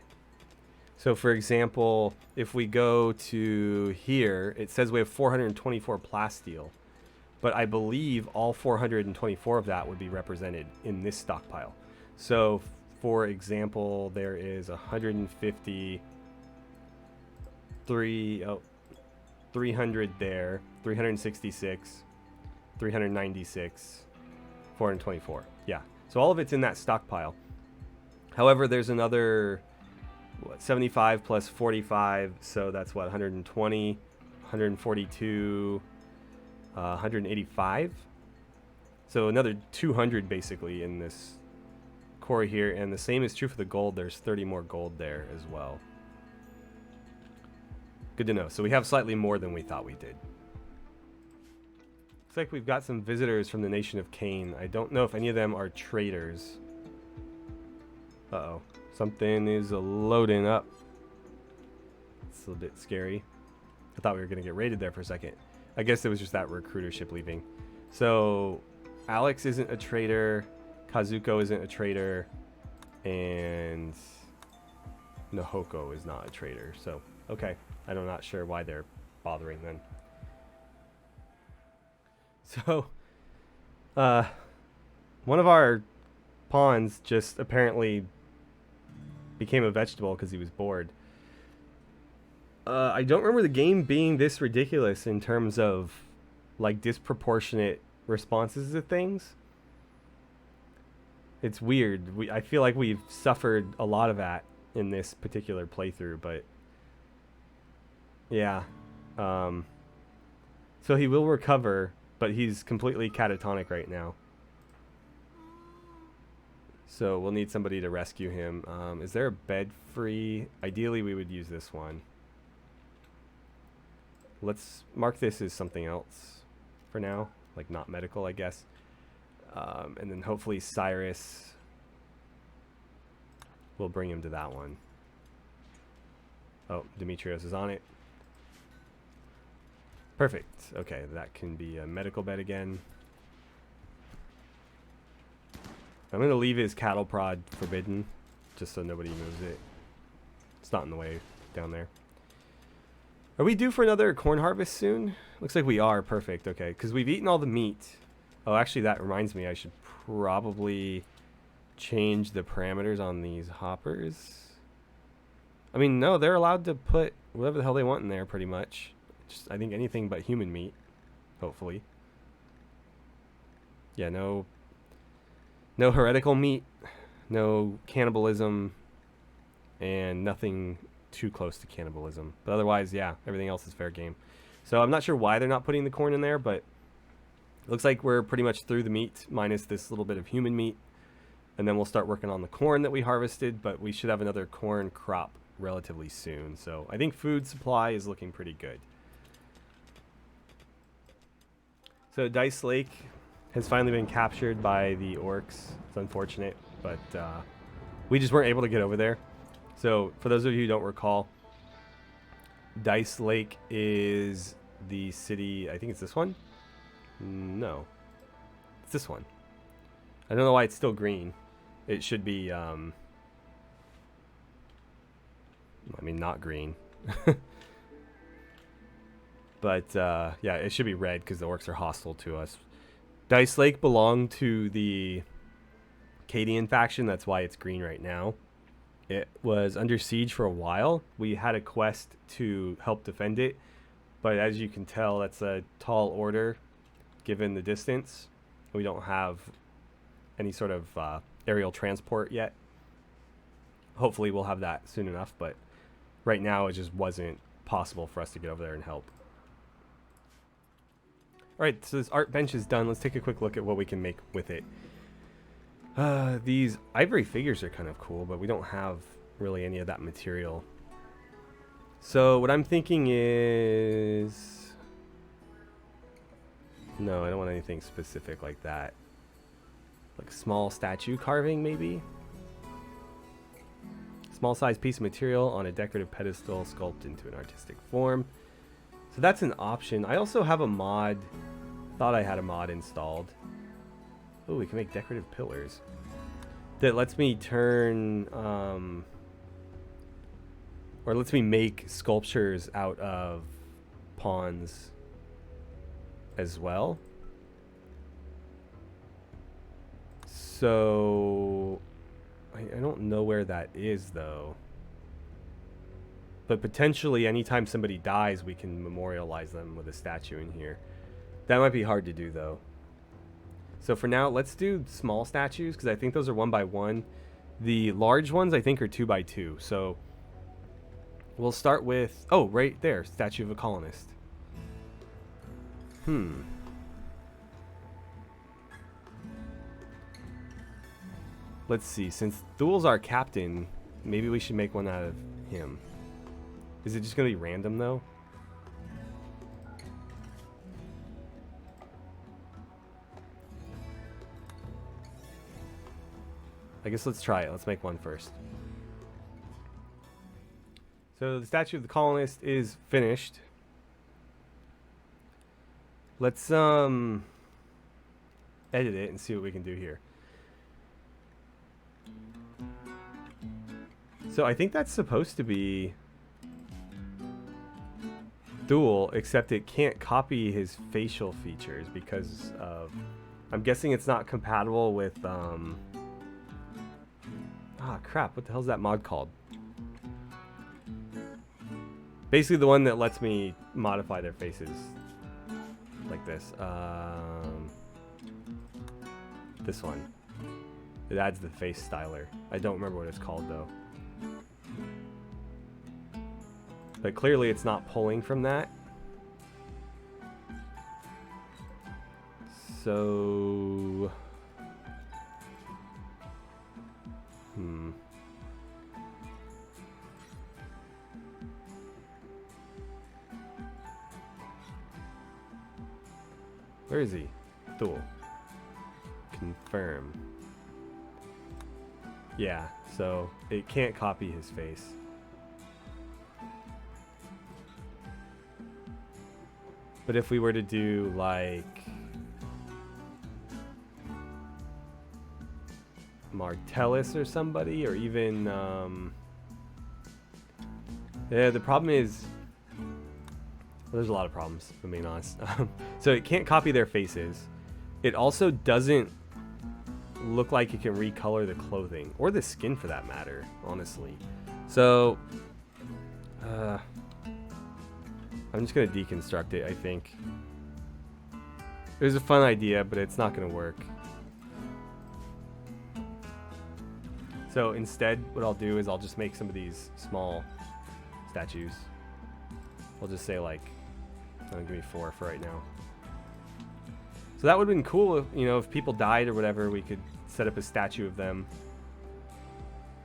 So, for example, if we go to here, it says we have 424 plasteel. But I believe all 424 of that would be represented in this stockpile. So, for example, there is 300 there, 366, 396, 424. Yeah, so all of it's in that stockpile. However, there's another 75 plus 45, so that's what, 120, 142, 185. So another 200 basically in this quarry here, and the same is true for the gold. There's 30 more gold there as well. Good to know. So we have slightly more than we thought we did. Looks like we've got some visitors from the nation of Cain. I don't know if any of them are traders. Uh-oh. Something is loading up. It's a little bit scary. I thought we were going to get raided there for a second. I guess it was just that recruiter ship leaving. So, Alex isn't a trader. Kazuko isn't a trader. And Nahoko is not a trader. So, okay. I'm not sure why they're bothering then. So, one of our pawns just apparently became a vegetable because he was bored. I don't remember the game being this ridiculous in terms of like disproportionate responses to things. It's weird. I feel like we've suffered a lot of that in this particular playthrough, but yeah. So he will recover, but he's completely catatonic right now. So we'll need somebody to rescue him. Is there a bed free? Ideally, we would use this one. Let's mark this as something else for now. Like not medical, I guess. And then hopefully Cyrus will bring him to that one. Oh, Demetrios is on it. Perfect. Okay, that can be a medical bed again. I'm going to leave his cattle prod forbidden, just so nobody moves it. It's not in the way down there. Are we due for another corn harvest soon? Looks like we are. Perfect. Okay, because we've eaten all the meat. Oh, actually, that reminds me. I should probably change the parameters on these hoppers. I mean, no, they're allowed to put whatever the hell they want in there, pretty much. Just, I think anything but human meat, hopefully. Yeah, no heretical meat, no cannibalism, and nothing too close to cannibalism. But otherwise, yeah, everything else is fair game. So I'm not sure why they're not putting the corn in there, but it looks like we're pretty much through the meat, minus this little bit of human meat. And then we'll start working on the corn that we harvested, but we should have another corn crop relatively soon. So I think food supply is looking pretty good. So Dice Lake has finally been captured by the orcs. It's unfortunate, but we just weren't able to get over there. So for those of you who don't recall, Dice Lake is the city, I think it's this one? No. It's this one. I don't know why it's still green. It should be, I mean, not green. But, yeah, it should be red because the orcs are hostile to us. Dice Lake belonged to the Cadian faction. That's why it's green right now. It was under siege for a while. We had a quest to help defend it. But as you can tell, that's a tall order given the distance. We don't have any sort of aerial transport yet. Hopefully we'll have that soon enough. But right now it just wasn't possible for us to get over there and help. Alright, so this art bench is done. Let's take a quick look at what we can make with it. These ivory figures are kind of cool, but we don't have really any of that material. So what I'm thinking is... No, I don't want anything specific like that. Like small statue carving, maybe? Small size piece of material on a decorative pedestal sculpted into an artistic form. So that's an option. I also have a mod. Thought I had a mod installed. Oh, we can make decorative pillars. That lets me turn, or lets me make sculptures out of pawns as well. So, I don't know where that is though. But potentially anytime somebody dies, we can memorialize them with a statue in here. That might be hard to do though. So for now, let's do small statues because I think those are 1 by 1. The large ones I think are 2 by 2. So we'll start with, oh, right there, statue of a colonist. Let's see, since Thul's our captain, maybe we should make one out of him. Is it just going to be random though? I guess let's try it. Let's make one first. So the statue of the colonist is finished. Let's edit it and see what we can do here. So I think that's supposed to be Thul, except it can't copy his facial features because of, I'm guessing it's not compatible with ah, crap, what the hell's that mod called? Basically the one that lets me modify their faces like this. This one. It adds the face styler. I don't remember what it's called though. But clearly it's not pulling from that. So... Where is he? Thul. Confirm. Yeah, so it can't copy his face. But if we were to do like Martellus or somebody, or even yeah, the problem is, well, there's a lot of problems, if I'm being honest. So it can't copy their faces. It also doesn't look like it can recolor the clothing or the skin for that matter, honestly. So I'm just going to deconstruct it, I think. It was a fun idea, but it's not going to work. So instead, what I'll do is I'll just make some of these small statues. I'll just say like, give me 4 for right now. So that would have been cool if, you know, if people died or whatever, we could set up a statue of them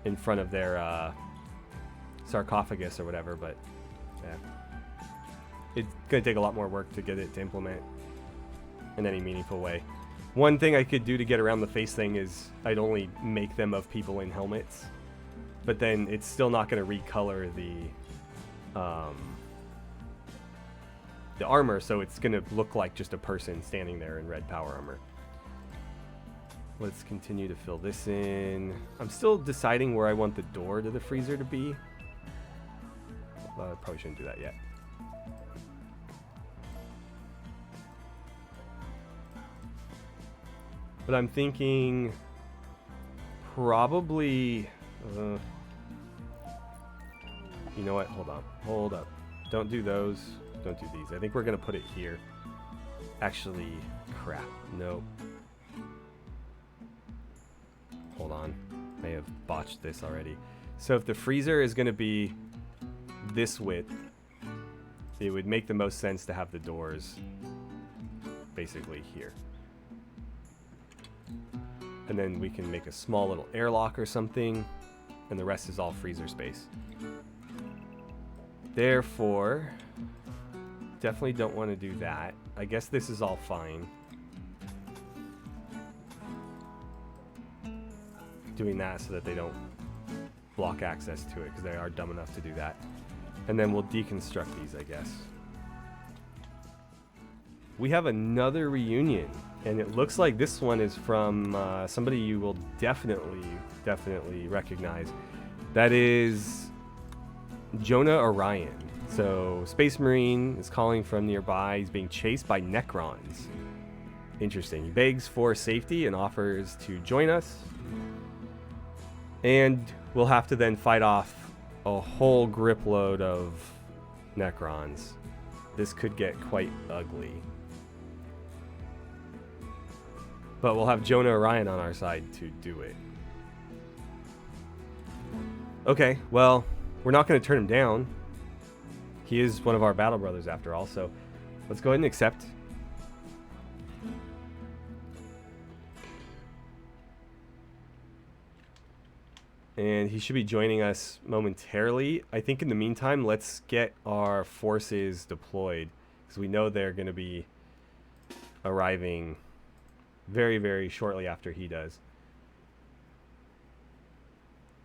in front of their sarcophagus or whatever, but yeah. It's going to take a lot more work to get it to implement in any meaningful way. One thing I could do to get around the face thing is I'd only make them of people in helmets, but then it's still not going to recolor the armor, so it's going to look like just a person standing there in red power armor. Let's continue to fill this in. I'm still deciding where I want the door to the freezer to be. Probably shouldn't do that yet. But I'm thinking probably... you know what? Hold on. Hold up. Don't do those. Don't do these. I think we're going to put it here. Actually, crap. Nope. Hold on. I have botched this already. So if the freezer is going to be this width, it would make the most sense to have the doors basically here. And then we can make a small little airlock or something, and the rest is all freezer space. Therefore, definitely don't want to do that. I guess this is all fine. Doing that so that they don't block access to it, because they are dumb enough to do that. And then we'll deconstruct these, I guess. We have another reunion, and it looks like this one is from somebody you will definitely recognize. That is Jonah Orion. So, Space Marine is calling from nearby. He's being chased by Necrons. Interesting. He begs for safety and offers to join us. And we'll have to then fight off a whole grip load of Necrons. This could get quite ugly. But we'll have Jonah Orion on our side to do it. Okay, well, we're not going to turn him down. He is one of our battle brothers after all, so let's go ahead and accept. And he should be joining us momentarily. I think in the meantime, let's get our forces deployed, because we know they're going to be arriving very shortly after he does.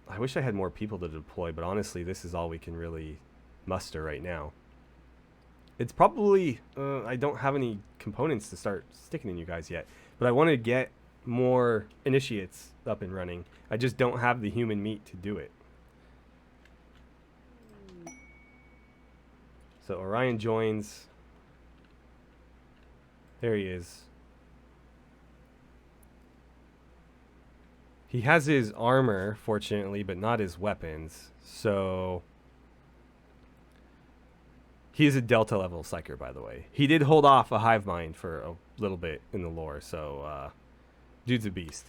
I wish I had more people to deploy, but honestly, this is all we can really muster right now. It's probably... I don't have any components to start sticking in you guys yet, but I want to get more initiates up and running. I just don't have the human meat to do it. So Orion joins. There he is. He has his armor, fortunately, but not his weapons. So he's a Delta level Psyker, by the way. He did hold off a hive mind for a little bit in the lore, so dude's a beast.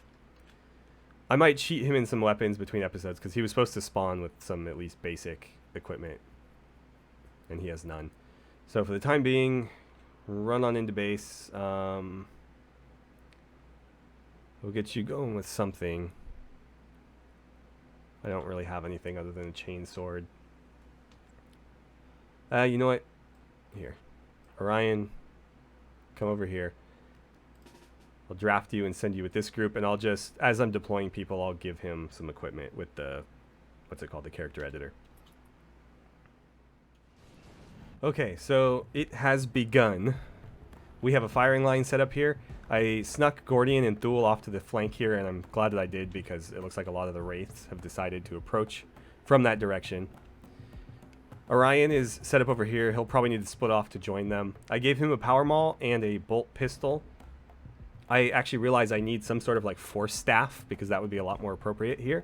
I might cheat him in some weapons between episodes, because he was supposed to spawn with some at least basic equipment, and he has none. So for the time being, run on into base. We'll get you going with something. I don't really have anything other than a chain sword. You know what? Here. Orion, come over here. I'll draft you and send you with this group, and I'll just, as I'm deploying people, I'll give him some equipment with the, what's it called, the character editor. Okay, so it has begun. We have a firing line set up here. I snuck Gordian and Thule off to the flank here, and I'm glad that I did, because it looks like a lot of the Wraiths have decided to approach from that direction. Orion is set up over here. He'll probably need to split off to join them. I gave him a power maul and a bolt pistol. I actually realize I need some sort of like force staff, because that would be a lot more appropriate here.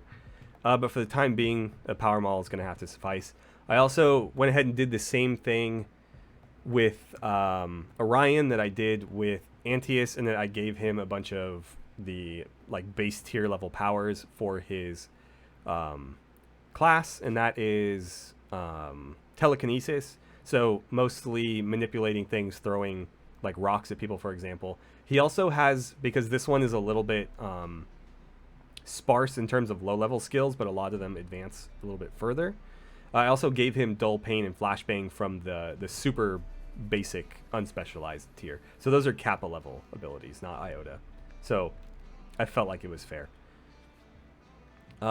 But for the time being, a power maul is going to have to suffice. I also went ahead and did the same thing with Orion that I did with Antaeus, and then I gave him a bunch of the like base tier level powers for his class, and that is telekinesis. So mostly manipulating things, throwing like rocks at people, for example. He also has, because this one is a little bit sparse in terms of low level skills, but a lot of them advance a little bit further. I also gave him Dull Pain and Flashbang from the super basic unspecialized tier. So those are Kappa level abilities, not Iota. So I felt like it was fair. We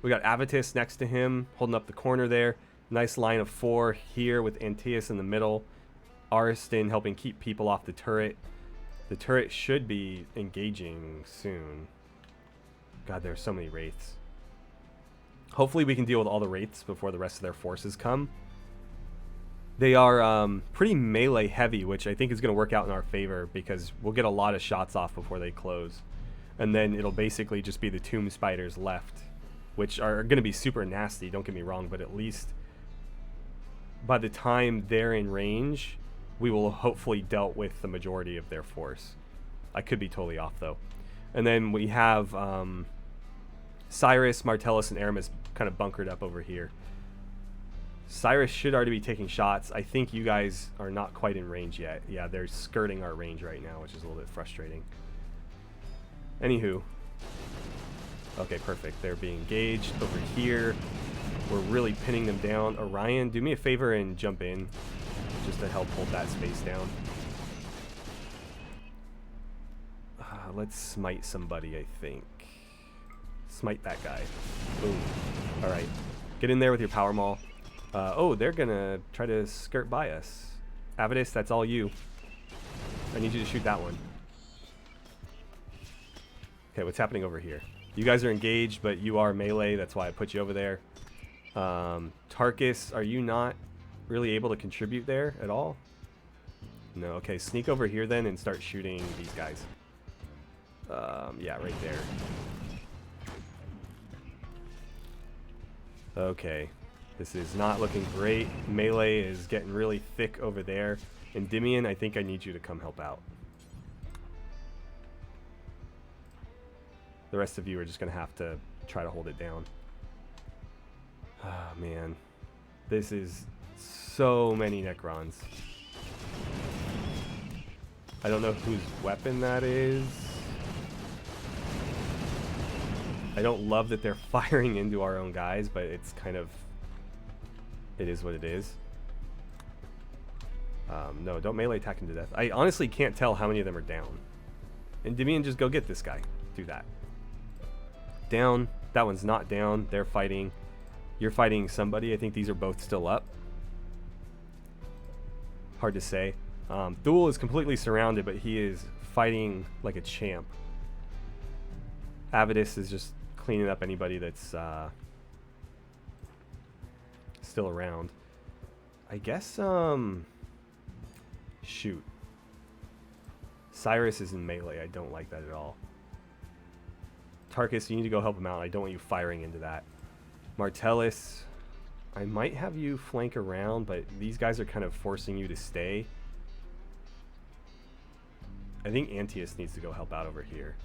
got Avitus next to him, holding up the corner there. Nice line of 4 here with Antaeus in the middle. Ariston helping keep people off the turret. The turret should be engaging soon. God, there's so many wraiths. Hopefully we can deal with all the wraiths before the rest of their forces come. They are pretty melee heavy, which I think is going to work out in our favor because we'll get a lot of shots off before they close. And then it'll basically just be the tomb spiders left, which are going to be super nasty, don't get me wrong, but at least by the time they're in range, we will hopefully dealt with the majority of their force. I could be totally off though. And then we have Cyrus, Martellus, and Aramis kind of bunkered up over here. Cyrus should already be taking shots. I think you guys are not quite in range yet. Yeah, they're skirting our range right now, which is a little bit frustrating. Anywho. Okay, perfect. They're being engaged over here. We're really pinning them down. Orion, do me a favor and jump in just to help hold that space down. Let's smite somebody, I think. Smite that guy. Boom. Alright. Get in there with your power maul. Oh, they're gonna try to skirt by us. Avitus, that's all you. I need you to shoot that one. Okay, what's happening over here? You guys are engaged, but you are melee. That's why I put you over there. Tarkus, are you not really able to contribute there at all? No. Okay, sneak over here then and start shooting these guys. Yeah, right there. Okay. This is not looking great. Melee is getting really thick over there. Endymion, I think I need you to come help out. The rest of you are just going to have to try to hold it down. Oh, man. This is so many Necrons. I don't know whose weapon that is. I don't love that they're firing into our own guys, but it's kind of... It is what it is. No, don't melee attack him to death. I honestly can't tell how many of them are down. Endymion, just go get this guy. Do that. Down. That one's not down. They're fighting. You're fighting somebody. I think these are both still up. Hard to say. Thule is completely surrounded, but he is fighting like a champ. Avitus is just cleaning up anybody that's still around. I guess, shoot. Cyrus is in melee. I don't like that at all. Tarkus, you need to go help him out. I don't want you firing into that. Martellus, I might have you flank around, but these guys are kind of forcing you to stay. I think Antaeus needs to go help out over here.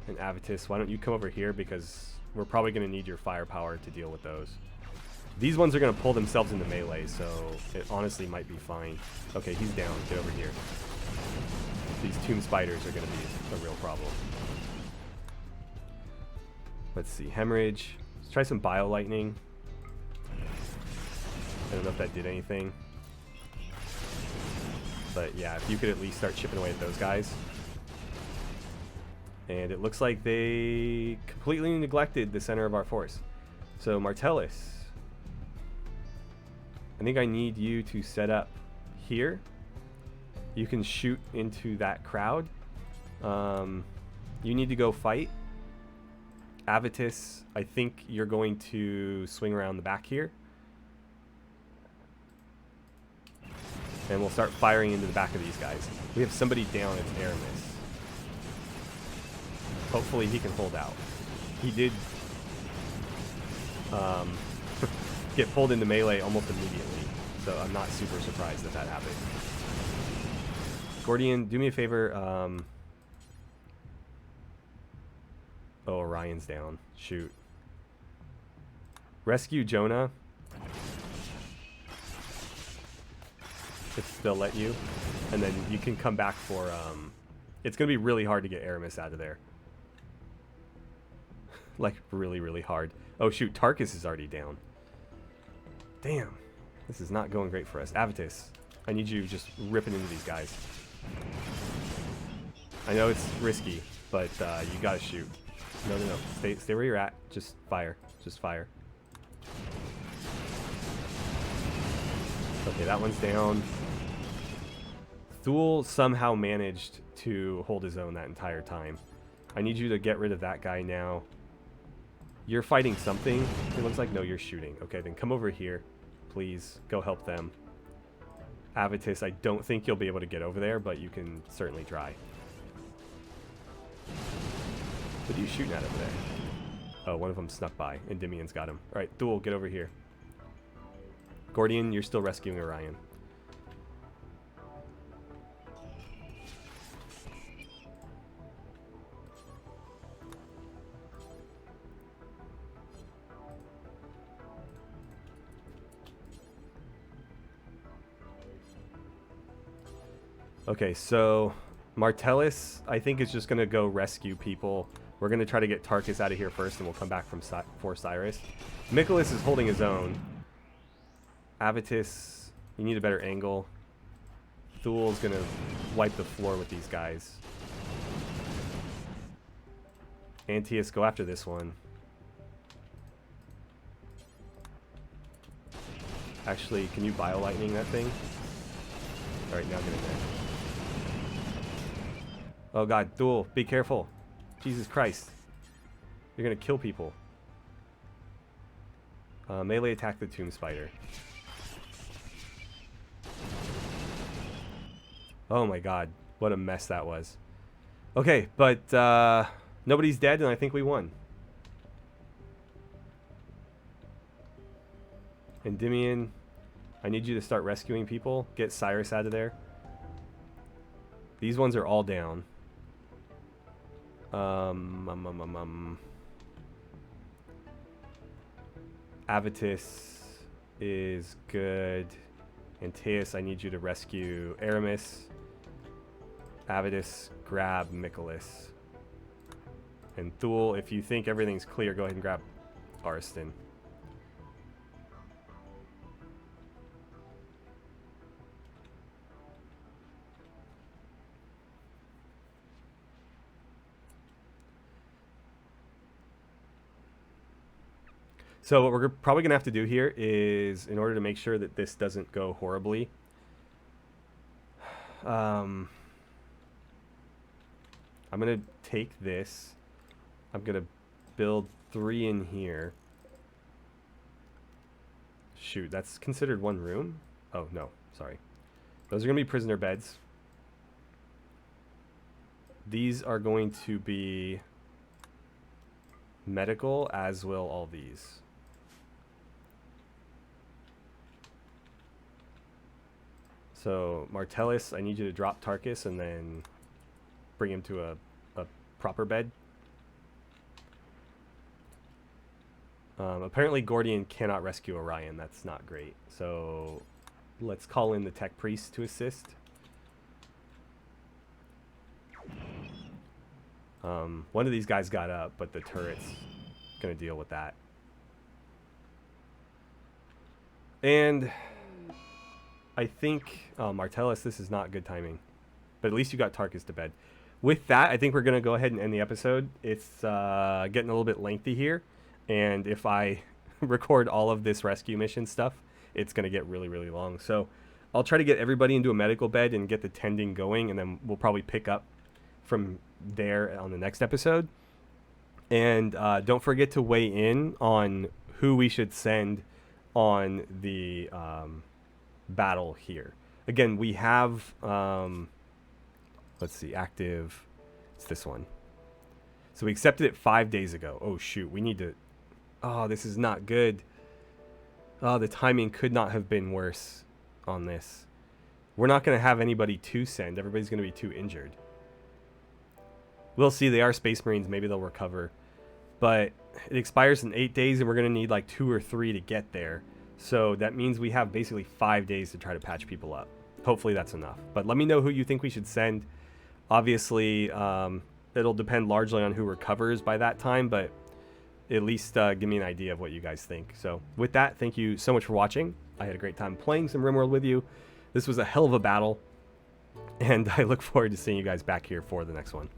And Avitus, why don't you come over here, because we're probably going to need your firepower to deal with those. These ones are going to pull themselves into melee, so it honestly might be fine. Okay, he's down. Get over here. These tomb spiders are going to be a real problem. Let's see. Hemorrhage. Let's try some Bio Lightning. I don't know if that did anything. But yeah, if you could at least start chipping away at those guys. And it looks like they completely neglected the center of our force. So Martellus, I think I need you to set up here. You can shoot into that crowd. You need to go fight. Avitus, I think you're going to swing around the back here. And we'll start firing into the back of these guys. We have somebody down, it's Aramis. Hopefully he can hold out. He did get pulled into melee almost immediately. So I'm not super surprised that that happened. Gordian, do me a favor. Oh, Orion's down. Shoot. Rescue Jonah. If they'll let you. And then you can come back for... it's going to be really hard to get Aramis out of there. Like, really, really hard. Oh, shoot. Tarkus is already down. Damn. This is not going great for us. Avitus, I need you just ripping into these guys. I know it's risky, but you gotta shoot. No, no, no. Stay where you're at. Just fire. Just fire. Okay, that one's down. Thule somehow managed to hold his own that entire time. I need you to get rid of that guy now. You're fighting something, it looks like. No, you're shooting. Okay, then come over here. Please, go help them. Avitus, I don't think you'll be able to get over there, but you can certainly try. What are you shooting at over there? Oh, one of them snuck by. Endymion's got him. Alright, Thule, get over here. Gordian, you're still rescuing Orion. Okay, so Martellus, I think, is just going to go rescue people. We're going to try to get Tarkus out of here first, and we'll come back for Cyrus. Nicholas is holding his own. Avitus, you need a better angle. Thule's going to wipe the floor with these guys. Antius, go after this one. Actually, can you bio-lightning that thing? Alright, now get in there. Oh god, Thule, be careful. Jesus Christ. You're gonna kill people. Melee attack the Tomb Spider. Oh my god, what a mess that was. Okay, but nobody's dead and I think we won. Endymion, I need you to start rescuing people. Get Cyrus out of there. These ones are all down. Avitus is good. Antaeus, I need you to rescue Aramis. Avitus, grab Nicholas. And Thule, if you think everything's clear, go ahead and grab Arston. So what we're probably going to have to do here is, in order to make sure that this doesn't go horribly, I'm going to take this. I'm going to build 3 in here. Shoot, that's considered one room? Oh, no, sorry. Those are going to be prisoner beds. These are going to be medical, as will all these. So, Martellus, I need you to drop Tarkus and then bring him to a proper bed. Apparently, Gordian cannot rescue Orion. That's not great. So, let's call in the Tech Priest to assist. One of these guys got up, but the turret's going to deal with that. And I think, Martellus, this is not good timing. But at least you got Tarkus to bed. With that, I think we're going to go ahead and end the episode. It's getting a little bit lengthy here. And if I record all of this rescue mission stuff, it's going to get really, really long. So I'll try to get everybody into a medical bed and get the tending going. And then we'll probably pick up from there on the next episode. And don't forget to weigh in on who we should send on the battle here. Again, we have let's see, active, it's this one. So we accepted it 5 days ago. Oh shoot, we need to Oh, this is not good. Oh, the timing could not have been worse on this. We're not going to have anybody to send. Everybody's going to be too injured. We'll see. They are Space Marines. Maybe they'll recover. But it expires in 8 days, and we're going to need like 2 or 3 to get there. So that means we have basically 5 days to try to patch people up. Hopefully that's enough. But let me know who you think we should send. Obviously, it'll depend largely on who recovers by that time, but at least give me an idea of what you guys think. So with that, thank you so much for watching. I had a great time playing some Rimworld with you. This was a hell of a battle, and I look forward to seeing you guys back here for the next one.